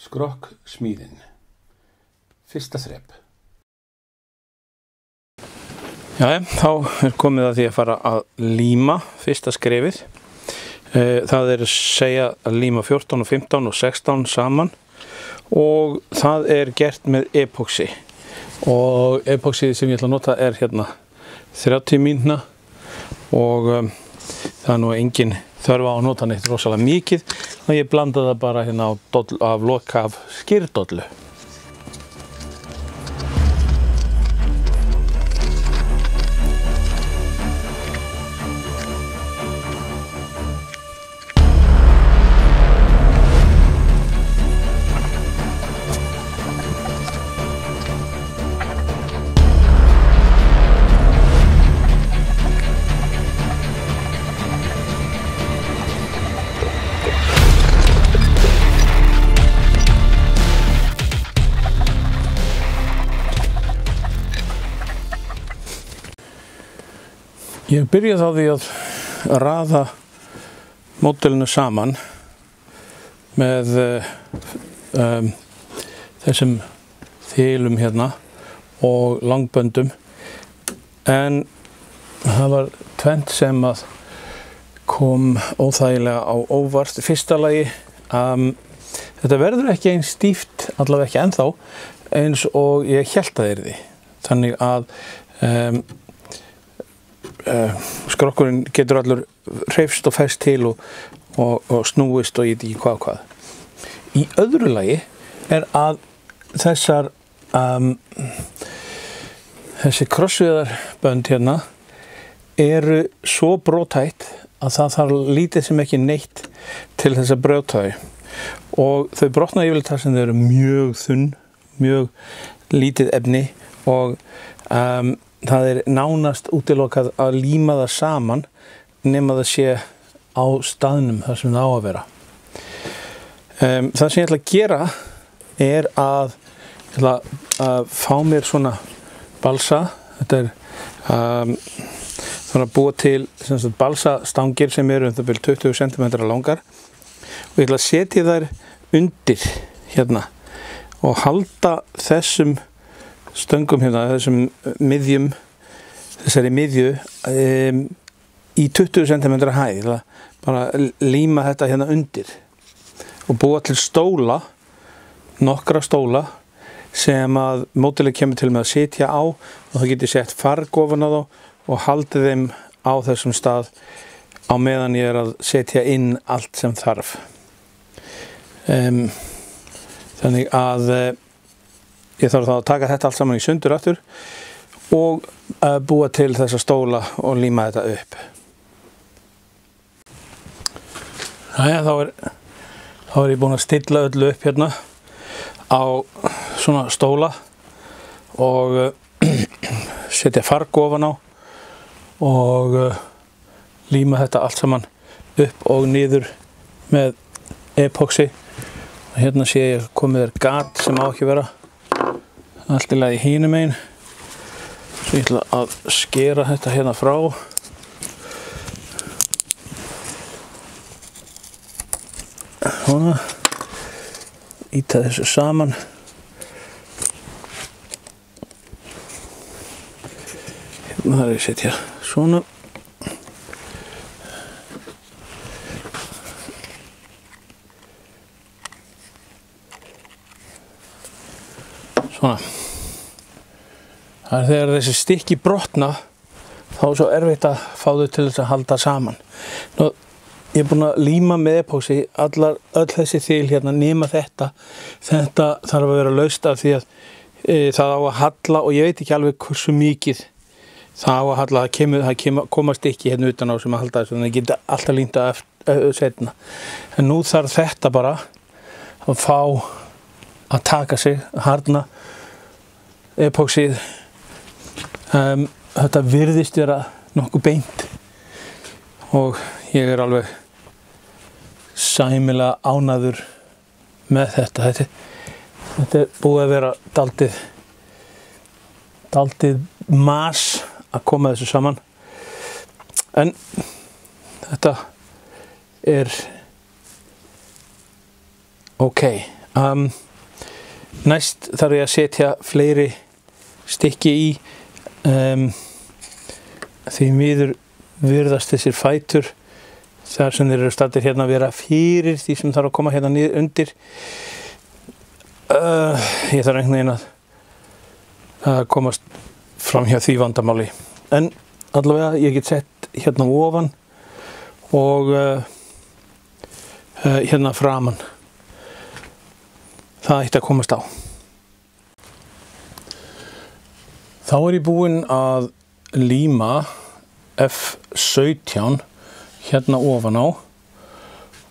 Skrokksmíðin. Fyrsta þrep. Jæja, þá komið að því að fara að líma fyrsta skrefið. Það að segja að líma 14 og 15 og 16 saman og það gert með epoxy. Og epoxy sem ég ætla að nota hérna 30 mínútna og það nú engin þörf á að nota neitt rosalega mikið, og ég blanda það bara hérna af loka af skyrdollu. Ég byrjaði á því að raða módelinu saman með þessum þilum hérna og langböndum, en það var tvennt sem að kom óþægilega á óvart. Í fyrsta lagi, þetta verður ekki eins stíft, allavega ekki ennþá, eins og ég hélt að það yrði. Þannig að skrokkurinn getur allur hreyfst og fest til og snúist og í hvað. Í öðru lagi að þessi krossviðarbönd hérna eru svo brothætt að það þarf lítið sem ekki neitt til þess að brjóta þau, og þau brotna yfirleitt þar sem þau eru mjög þunn, mjög lítið efni, og það nánast útilokað að líma það saman nema það sé á staðnum þar sem það á að vera. Það sem ég ætla að gera að ég ætla að fá mér svona balsa. Þetta þannig að búa til balsastangir sem eru 20 cm langar, og ég ætla að setja þær undir hérna og halda þessum stöngum hérna, þessari miðju í 20 cm hæð. Ég ætla bara að líma þetta hérna undir og búa til stóla, nokkra stóla sem að módelið kemur til með að sitja á, og þá get ég sett farg ofan á þá og haldið þeim á þessum stað á meðan ég að setja inn allt sem þarf. Þannig að ég þarf þá að taka þetta allt saman í sundur aftur og búa til þessa stóla og líma þetta upp. Jæja, þá ég búinn að stilla öllu upp hérna á svona stóla og setja farg ofan á og líma þetta allt saman upp og niður með epoxy. Og hérna sé ég komið gat sem á ekki vera. Allt í lagi hinum megin. Svo ég ætla að skera þetta hérna frá. Svona. Íta þessu saman. Hérna þarf ég að setja svona. Svona. Það þegar þessi stykki brotna, þá svo erfitt að fá þau til þess að halda saman. Nú, ég búinn að líma með epoxy öll þessi þil hérna nema þetta. Þetta þarf að vera laust af því að það á að halla, og ég veit ekki alveg hversu mikið það á að halla. Það koma stykki hérna utan á sem að halda þessu, þannig að það geta alltaf límt að setna. En nú þarf þetta bara að fá að taka sig, harðna epoxyð. Þetta virðist vera nokkuð beint og ég alveg sæmilega ánægður með þetta. Þetta búið að vera dálítið mas að koma þessu saman, en þetta ok. Næst þarf ég að setja fleiri stykki í, því miður virðast þessir fætur þar sem þeir eru staddir hérna að vera fyrir því sem þarf að koma hérna niður undir. Ég þarf einhvern veginn að komast fram hjá því vandamáli. En allavega ég get sett hérna ofan og hérna framan. Það ætti að komast á. Þá er ég búinn að líma F17 hérna ofan á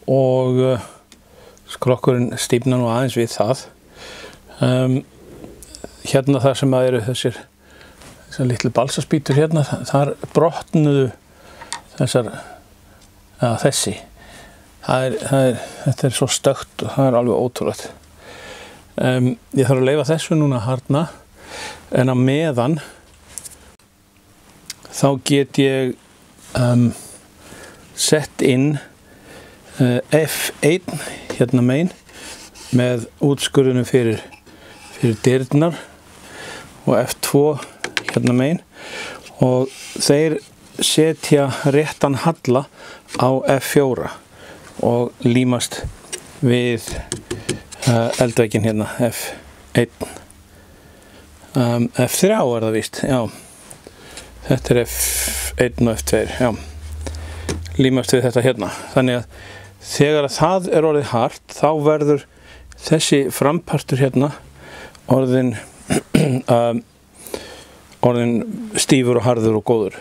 og skrokkurinn stífnar nú aðeins við það. Hérna þar sem eru þessir litlu balsaspýtur hérna, þar brotnuðu þessi. Þetta er svo stökkt og það er alveg ótrúlegt. Ég þarf að leyfa þessu núna að harðna, en á meðan þá get ég sett inn F1 hérna megin með útskurðunum fyrir dyrnar og F2 hérna megin og þeir setja réttan halla á F4 og límast við eldvegginn hérna F1. F3 er það víst, já. Þetta er F1 og F2, já. Límast við þetta hérna. Þannig að þegar það er orðið hart, þá verður þessi frampartur hérna orðin stífur og harður og góður.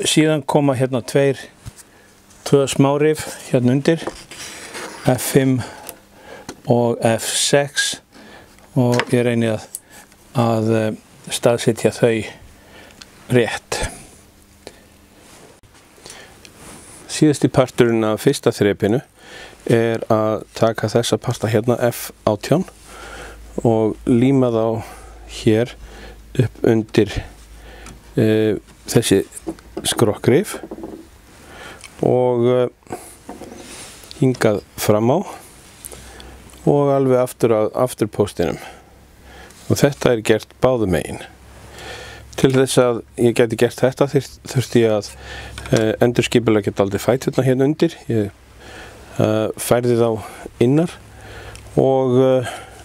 Síðan koma hérna tvö smárif hérna undir, F5 og F6 og ég reyni að staðsetja þau rétt. Síðasti parturinn af fyrsta þrepinu er að taka þessa parta hérna F18 og líma þá hér upp undir þessi skrokkrif og hingað fram á og alveg aftur að afturpóstinum. Og þetta er gert báðum megin. Til þess að ég geti gert þetta þurfti ég að endurskipuleggja dálítið fæturna hérna undir. Ég færði þá innar og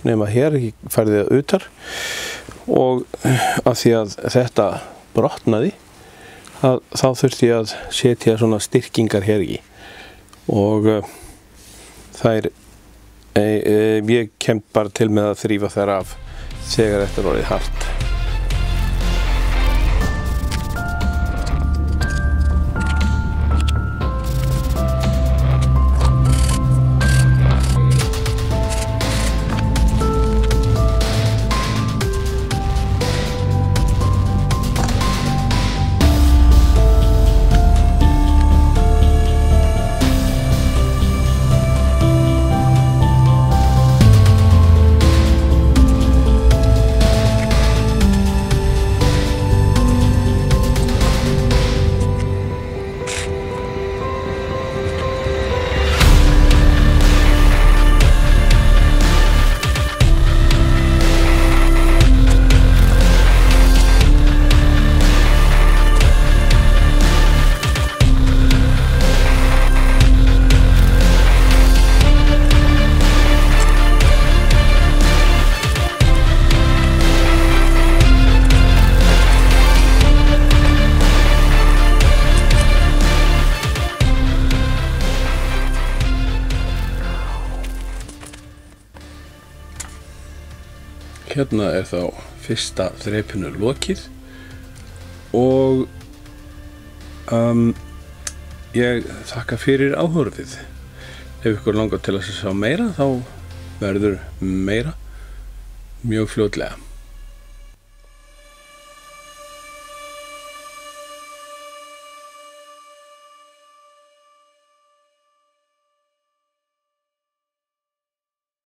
nema hér, ég færði það utar og af því að þetta brotnaði þá þurfti ég að setja svona styrkingar hér í og ég kem bara til með að þrífa þær af þegar þetta er orðið hart. Hérna er þá fyrsta þrepinu lokið og ég þakka fyrir áhorfið. Ef ykkur langar til að sjá meira þá verður meira mjög fljótlega.